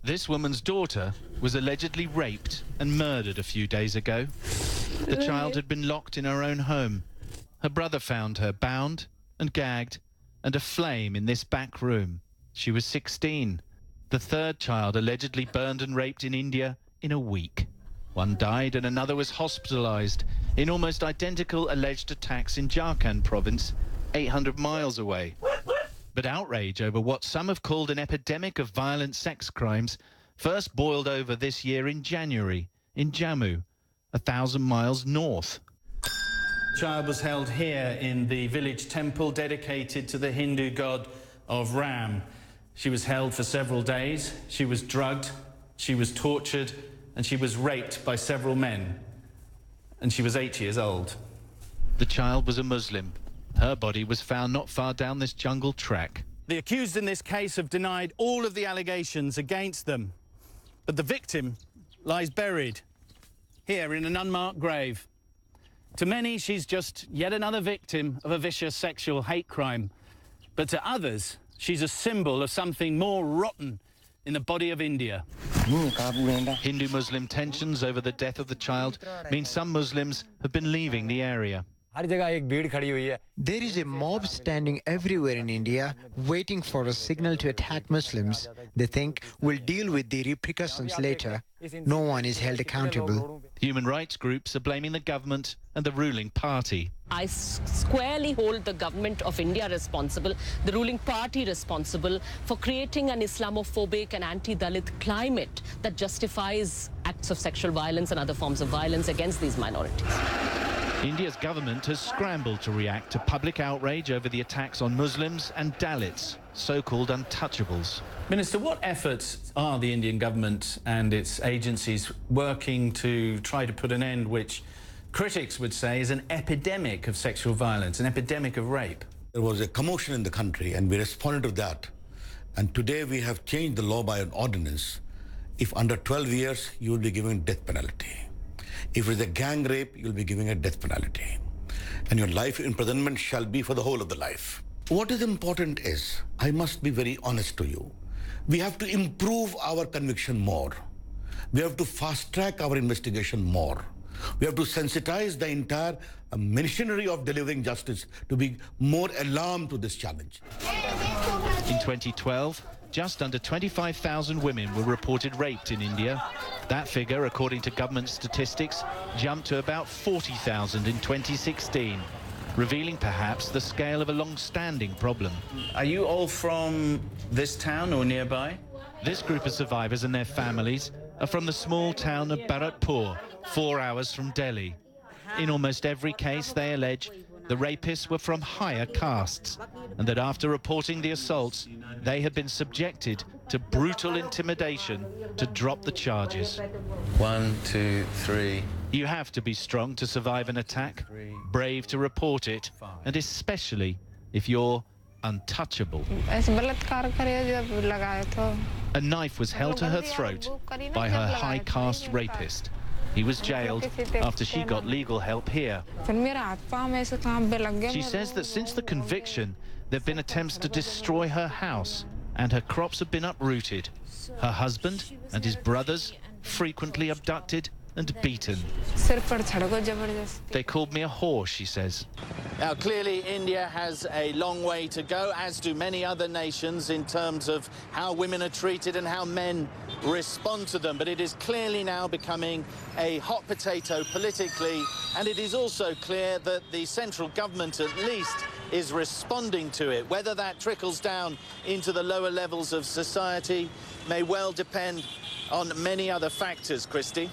This woman's daughter was allegedly raped and murdered a few days ago. The child had been locked in her own home. Her brother found her bound and gagged and aflame in this back room. She was 16. The third child allegedly burned and raped in India in a week. One died and another was hospitalized in almost identical alleged attacks in Jharkhand province, 800 miles away. But outrage over what some have called an epidemic of violent sex crimes first boiled over this year in January in Jammu, 1,000 miles north. The child was held here in the village temple dedicated to the Hindu god of Ram. She was held for several days. She was drugged, she was tortured, and she was raped by several men. And she was 8 years old. The child was a Muslim. Her body was found not far down this jungle track. The accused in this case have denied all of the allegations against them. But the victim lies buried here in an unmarked grave. To many, she's just yet another victim of a vicious sexual hate crime. But to others, she's a symbol of something more rotten in the body of India. Hindu-Muslim tensions over the death of the child mean some Muslims have been leaving the area. There is a mob standing everywhere in India, waiting for a signal to attack Muslims. They think we'll deal with the repercussions later. No one is held accountable. Human rights groups are blaming the government and the ruling party. I squarely hold the government of India responsible, the ruling party responsible, for creating an Islamophobic and anti-Dalit climate that justifies acts of sexual violence and other forms of violence against these minorities. India's government has scrambled to react to public outrage over the attacks on Muslims and Dalits, so-called untouchables. Minister, what efforts are the Indian government and its agencies working to try to put an end, which critics would say is an epidemic of sexual violence, an epidemic of rape? There was a commotion in the country and we responded to that. And today we have changed the law by an ordinance. If under 12 years, you will be given death penalty. If it is a gang rape, you'll be giving a death penalty. And your life imprisonment shall be for the whole of the life. What is important is, I must be very honest to you, we have to improve our conviction more. We have to fast track our investigation more. We have to sensitize the entire machinery of delivering justice to be more alarmed to this challenge. In 2012, just under 25,000 women were reported raped in India. That figure, according to government statistics, jumped to about 40,000 in 2016, revealing perhaps the scale of a long-standing problem. Are you all from this town or nearby? This group of survivors and their families are from the small town of Bharatpur, 4 hours from Delhi. In almost every case, they allege the rapists were from higher castes, and that after reporting the assaults, they had been subjected to brutal intimidation to drop the charges. 1, 2, 3. You have to be strong to survive an attack, brave to report it, and especially if you're untouchable. A knife was held to her throat by her high caste rapist. He was jailed after she got legal help here. She says that since the conviction, there have been attempts to destroy her house, and her crops have been uprooted. Her husband and his brothers frequently abducted and beaten. They called me a whore, she says. Now, clearly, India has a long way to go, as do many other nations, in terms of how women are treated and how men respond to them. But it is clearly now becoming a hot potato politically, and it is also clear that the central government, at least, is responding to it. Whether that trickles down into the lower levels of society may well depend on many other factors, Christy.